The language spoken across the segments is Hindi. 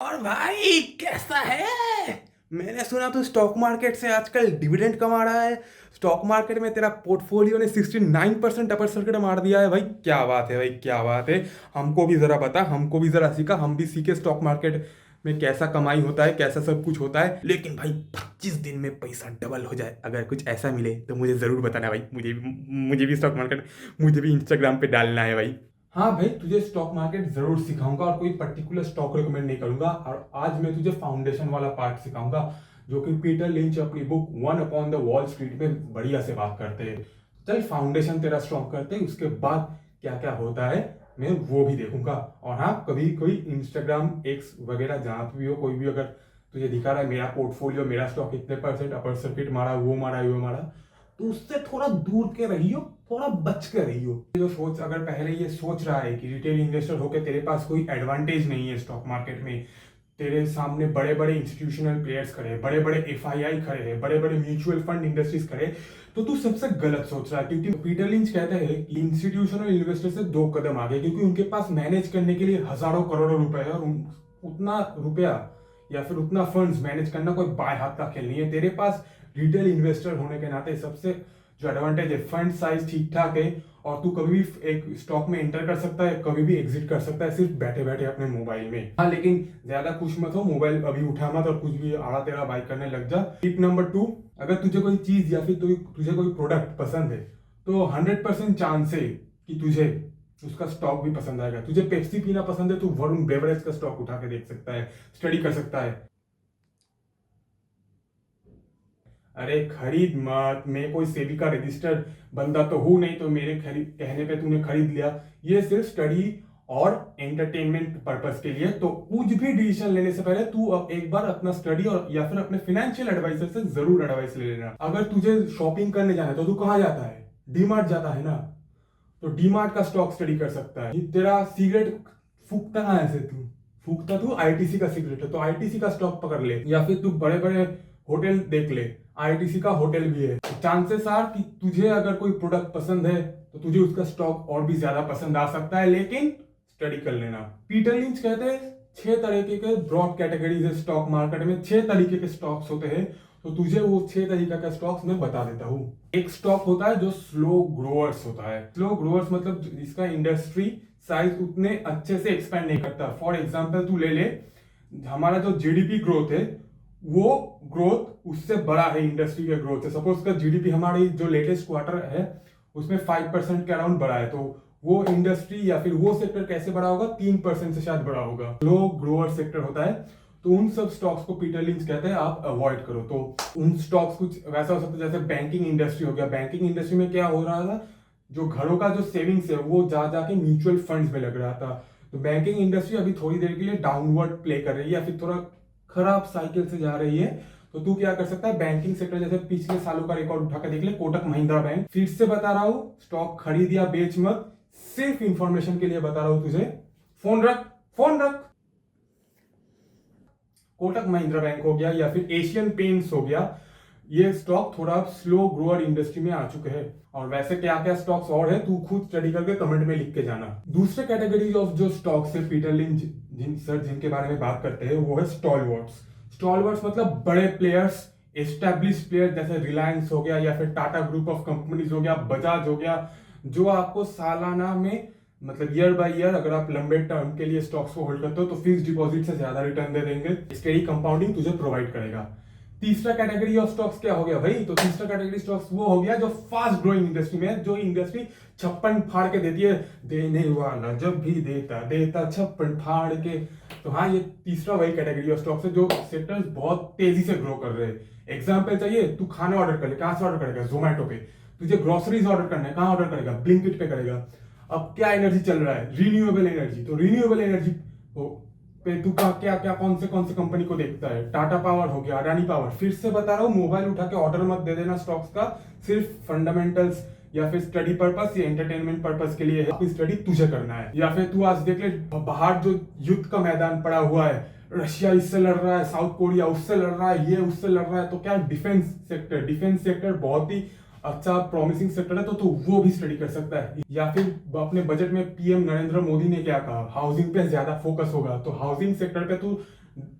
और भाई कैसा है। मैंने सुना तू स्टॉक मार्केट से आजकल डिविडेंड कमा रहा है। स्टॉक मार्केट में तेरा पोर्टफोलियो ने 69% अपर सर्किट मार दिया है। भाई क्या बात है, भाई क्या बात है। हमको भी जरा बता, हमको भी जरा सिखा, हम भी सीखे स्टॉक मार्केट में कैसा कमाई होता है, कैसा सब कुछ होता है। लेकिन भाई 25 दिन में पैसा डबल हो जाए, अगर कुछ ऐसा मिले तो मुझे जरूर बताना भाई। मुझे भी स्टॉक मार्केट, मुझे भी इंस्टाग्राम पे डालना है भाई। हाँ भाई, तुझे स्टॉक मार्केट जरूर सिखाऊंगा और कोई पर्टिकुलर स्टॉक रिकमेंड नहीं करूंगा। और आज मैं तुझे फाउंडेशन वाला पार्ट सिखाऊंगा, जो कि पीटर लिंच अपनी book one upon the wall street में बढ़िया से बात करते हैं। चल फाउंडेशन तेरा स्ट्रॉन्ग करते हैं, उसके बाद क्या क्या होता है मैं वो भी देखूंगा। और हाँ, कभी कोई इंस्टाग्राम एक्स वगैरह जहाँ पे भी हो, कोई भी अगर तुझे दिखा रहा है मेरा पोर्टफोलियो, मेरा स्टॉक इतने परसेंट अपर सर्किट मारा, वो मारा, वो मारा, तो उससे थोड़ा दूर के रहियो, थोड़ा बच के रहियो। जो सोच, अगर पहले ये सोच रहा है कि रिटेल इन्वेस्टर होकर तेरे पास कोई एडवांटेज नहीं है स्टॉक मार्केट में, तेरे सामने बड़े बड़े इंस्टीट्यूशनल प्लेयर्स खड़े हैं, बड़े बड़े एफआईआई खड़े हैं, बड़े बड़े म्यूचुअल फंड इंडस्ट्रीज खड़े, तो तू सबसे गलत सोच रहा है। क्योंकि पीटर लिंच कहते हैं कि इंस्टीट्यूशनल इन्वेस्टर से 2 कदम आगे, क्योंकि उनके पास मैनेज करने के लिए हजारों करोड़ों रुपए है, और उतना रुपया या फिर उतना फंड्स मैनेज करना कोई बाय हाथ का खेल नहीं है। तेरे पास रिटेल इन्वेस्टर होने के नाते सबसे जो एडवांटेज है, फंड साइज ठीक ठाक है, और तू कभी भी एक स्टॉक में एंटर कर सकता है, कभी भी एग्जिट कर सकता है, सिर्फ बैठे बैठे अपने मोबाइल में। हाँ, लेकिन ज्यादा खुश मत हो, मोबाइल अभी उठा मत और कुछ भी आड़ा टेढ़ा बाई करने लग जा। टिप नंबर 2, अगर तुझे कोई चीज या फिर तुझे कोई प्रोडक्ट पसंद है, तो 100% चांस है कि तुझे उसका स्टॉक भी पसंद आएगा। तुझे पेप्सी पीना पसंद है तो वरुण बेवरेज का स्टॉक उठा के देख सकता है, स्टडी कर सकता है। अरे खरीद मत, मैं कोई सेबी का रजिस्टर्ड बंदा तो हूं नहीं, तो मेरे खरीद कहने पे तूने खरीद लिया। ये सिर्फ स्टडी और एंटरटेनमेंट पर्पस के लिए। तो कुछ भी डिसीजन लेने से पहले तू अब एक बार अपना स्टडी और या फिर अपने फाइनेंशियल एडवाइजर से जरूर एडवाइस ले लेना। अगर तुझे शॉपिंग करने जाना है तो तू कहाँ जाता है? डीमार्ट जाता है ना, तो डीमार्ट का स्टॉक स्टडी कर सकता है। तेरा सिगरेट फूकता कहाँ है से तू? फूकता तू आईटीसी का सिगरेट है, तो आईटीसी का स्टॉक पकड़ ले, या फिर तू बड़े बड़े होटल देख ले, आईटीसी का होटल भी है। चांसेस आर कि तुझे अगर कोई प्रोडक्ट पसंद है तो तुझे उसका स्टॉक और भी ज्यादा पसंद आ सकता है, लेकिन स्टडी कर लेना। पीटर लिंच कहते हैं 6 तरीके के ब्रॉड कैटेगरीज है स्टॉक मार्केट में, 6 तरीके के स्टॉक्स होते हैं। तो तुझे वो 6 तरीका का स्टॉक्स मैं बता देता हूँ। एक स्टॉक होता है जो स्लो ग्रोअर्स होता है। स्लो ग्रोअर्स मतलब जिसका इंडस्ट्री साइज उतने अच्छे से एक्सपेंड नहीं करता। फॉर एग्जाम्पल तू ले ले, हमारा जो जीडीपी ग्रोथ है, वो ग्रोथ उससे बड़ा है इंडस्ट्री के ग्रोथ से। सपोज का जीडीपी हमारी जो लेटेस्ट क्वार्टर है उसमें 5% के अराउंड बढ़ा है, तो वो इंडस्ट्री या फिर वो सेक्टर कैसे बड़ा होगा? 3% से शायद बड़ा होगा। लो ग्रोअर सेक्टर होता है, तो उन सब स्टॉक्स को पीटर लिंच कहते हैं आप अवॉइड करो। तो उन स्टॉक्स कुछ वैसा हो सकता है जैसे बैंकिंग इंडस्ट्री हो गया। बैंकिंग इंडस्ट्री में क्या हो रहा था, जो घरों का जो सेविंग्स है वो जा जाके म्यूचुअल फंड्स में लग रहा था। तो बैंकिंग इंडस्ट्री अभी थोड़ी देर के लिए डाउनवर्ड प्ले कर रही है या फिर थोड़ा खराब साइकिल से जा रही है। तो तू क्या कर सकता है, बैंकिंग सेक्टर जैसे पिछले सालों का रिकॉर्ड उठा के देख ले, कोटक महिंद्रा बैंक। फिर से बता रहा हूं, स्टॉक खरीद या बेच मत, सिर्फ इंफॉर्मेशन के लिए बता रहा हूं तुझे। फोन रख, फोन रख। कोटक महिंद्रा बैंक हो गया या फिर एशियन पेंट्स हो गया, ये स्टॉक थोड़ा स्लो ग्रोअर इंडस्ट्री में आ चुके हैं। और वैसे क्या क्या स्टॉक्स और है तू खुद स्टडी करके कमेंट में लिख के जाना। दूसरे कैटेगरी ऑफ जो स्टॉक्स है पीटर लिंच सर जिनके बारे में बात करते हैं, वो है स्टॉलवर्ट्स। स्टॉलवर्ट्स मतलब बड़े प्लेयर्स, एस्टेब्लिश प्लेयर, जैसे रिलायंस हो गया या फिर टाटा ग्रुप ऑफ कंपनीज हो गया, बजाज हो गया, जो आपको सालाना में मतलब ईयर बाय ईयर अगर आप लंबे टर्म के लिए स्टॉक्स को होल्ड करते हो तो फिक्स डिपॉजिट से ज्यादा रिटर्न दे देंगे। स्टेडी कंपाउंडिंग तुझे प्रोवाइड करेगा। तीसरा कैटेगरी ऑफ स्टॉक्स क्या हो गया भाई? तो तीसरा कैटेगरी स्टॉक्स वो हो गया जो फास्ट ग्रोइंग इंडस्ट्री में है, जो इंडस्ट्री छप्पन फाड़ के देती है, देने वाला जब भी देता देता छप्पन फाड़ के। तो हाँ, ये तीसरा वही कैटेगरी ऑफ स्टॉक्स है जो सेक्टर्स बहुत तेजी से ग्रो कर रहे हैं। एग्जाम्पल चाहिए, तू खाना ऑर्डर कर ले, कहां से ऑर्डर करेगा? जोमेटो पे। तुझे ग्रोसरीज ऑर्डर करना है, कहां ऑर्डर करेगा? ब्लिंकिट पे करेगा। अब क्या एनर्जी चल रहा है? Renewable energy. तो रिन्यूएबल एनर्जी पे तू का क्या क्या कौन से कंपनी को देखता है? टाटा पावर हो गया, अडानी पावर। फिर से बता रहा हूँ, मोबाइल उठा के ऑर्डर मत दे देना स्टॉक्स का, सिर्फ फंडामेंटल्स या फिर स्टडी पर्पस या एंटरटेनमेंट पर्पस के लिए है, स्टडी तुझे करना है। या फिर तू आज देख ले, बाहर जो युद्ध का मैदान पड़ा हुआ है, रशिया इससे लड़ रहा है, साउथ कोरिया उससे लड़ रहा है, ये उससे लड़ रहा है, तो क्या डिफेंस सेक्टर बहुत ही अच्छा प्रॉमिसिंग सेक्टर है, तो वो भी स्टडी कर सकता है। या फिर अपने बजट में पीएम नरेंद्र मोदी ने क्या कहा, हाउसिंग पे ज्यादा फोकस होगा, तो हाउसिंग सेक्टर पे तू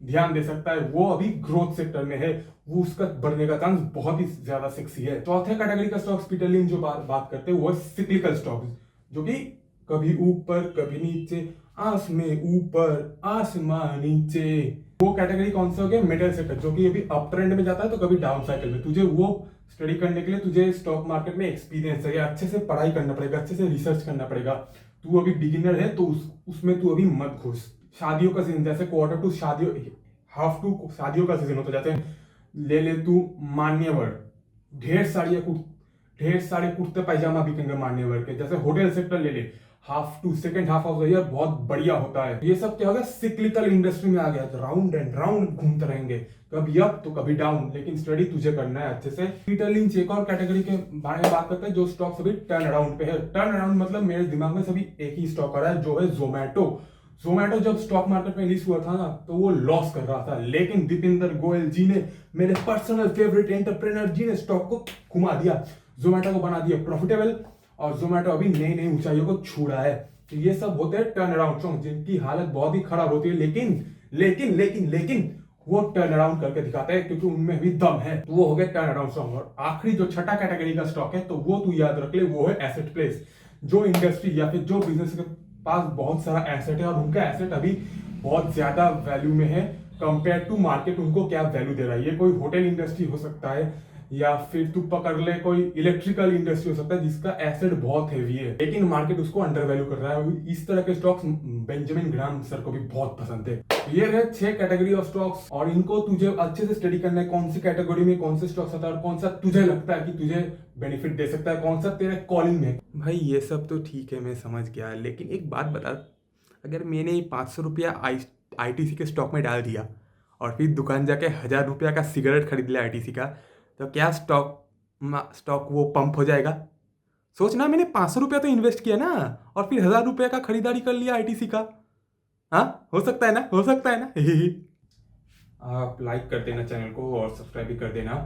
ध्यान दे सकता है, वो अभी ग्रोथ सेक्टर में है, वो उसका बढ़ने का चांस बहुत ही ज्यादा सेक्सी है। चौथे कैटेगरी का स्टॉक्स पीटर लिंच जो बात करते हैं वो सिक्लिकल स्टॉक्स, जो कि कभी ऊपर कभी नीचे, आस में ऊपर आसमान नीचे। वो कैटेगरी कौन सा हो गया? मिडिल सेक्टर, जो कि अभी अप ट्रेंड में जाता है तो कभी डाउन साइकिल में। तुझे वो स्टडी करने के लिए तुझे स्टॉक मार्केट में एक्सपीरियंस चाहिए, अच्छे से पढ़ाई करना पड़ेगा, अच्छे से रिसर्च करना पड़ेगा। तू अभी बिगिनर है तो उसमें तू अभी मत घुस। शादियों का सीजन, जैसे क्वार्टर टू शादियों, हाफ टू शादियों का सीजन होता जाते हैं। ले तू मान्यवर, ढेर सारे कुर्ते पैजामा बिकेंगे मान्यवर के। जैसे होटल सेक्टर ले ले, half to second half of the year बहुत बढ़िया होता है। ये सब क्या होगा? सिक्लिकल इंडस्ट्री में आ गया, तो राउंड एंड राउंड घूमते रहेंगे, कभी अप तो कभी डाउन, लेकिन स्टडी तुझे करना है अच्छे से। पीटर लिंच एक और कैटेगरी के बारे में बात करते हैं जो स्टॉक अभी टर्न अराउंड पे है। टर्न अराउंड मतलब मेरे दिमाग में सभी एक ही स्टॉक आ रहा है, जो है जोमेटो। जोमेटो जब स्टॉक मार्केट में लिस्ट हुआ था ना, तो वो लॉस कर रहा था, लेकिन दीपिंदर गोयल जी ने, मेरे पर्सनल फेवरेट एंटरप्रेन्योर जी ने स्टॉक को घुमा दिया, जोमेटो को बना दिया प्रॉफिटेबल, और जोमेटो अभी नई नई ऊंचाइयों को छू रहा है। तो ये सब होते हैं टर्न अराउंड स्टॉक, जिनकी हालत बहुत ही खराब होती है, लेकिन लेकिन लेकिन लेकिन वो टर्न अराउंड करके दिखाते हैं, क्योंकि उनमें भी दम है। तो वो हो गया टर्न अराउंड स्टॉक। और आखिरी जो छठा कैटेगरी का स्टॉक है, तो वो तू याद रख ले, वो है एसेट प्लेस। जो इंडस्ट्री या फिर जो बिजनेस के पास बहुत सारा एसेट है और उनका एसेट अभी बहुत ज्यादा वैल्यू में है कंपेयर टू मार्केट, उनको क्या वैल्यू दे रहा है। ये कोई होटल इंडस्ट्री हो सकता है, या फिर तू पकड़ ले कोई इलेक्ट्रिकल इंडस्ट्री हो सकता है जिसका एसेट बहुत हेवी है, लेकिन मार्केट उसको अंडर वैल्यू कर रहा है। इस तरह के स्टॉक्स बेंजामिन ग्राहम सर को भी बहुत पसंद है। ये है 6 कैटेगरी ऑफ स्टॉक्स, और इनको तुझे अच्छे से स्टडी करना है, कौन सी कैटेगरी में कौन से स्टॉक्स आता है और कौन सा तुझे लगता है कि तुझे बेनिफिट दे सकता है, कौन सा तेरे कॉलिंग में। भाई ये सब तो ठीक है, मैं समझ गया, लेकिन एक बात बता, अगर मैंने 500 रुपया ITC के स्टॉक में डाल दिया और फिर दुकान जाके 1000 रुपया का सिगरेट खरीद लिया ITC का, तो क्या स्टॉक वो पंप हो जाएगा? सोचना, मैंने 500 रुपया तो इन्वेस्ट किया ना, और फिर 1000 रुपया का खरीदारी कर लिया ITC का। हाँ, हो सकता है ना, हो सकता है ना। आप लाइक कर देना चैनल को और सब्सक्राइब भी कर देना।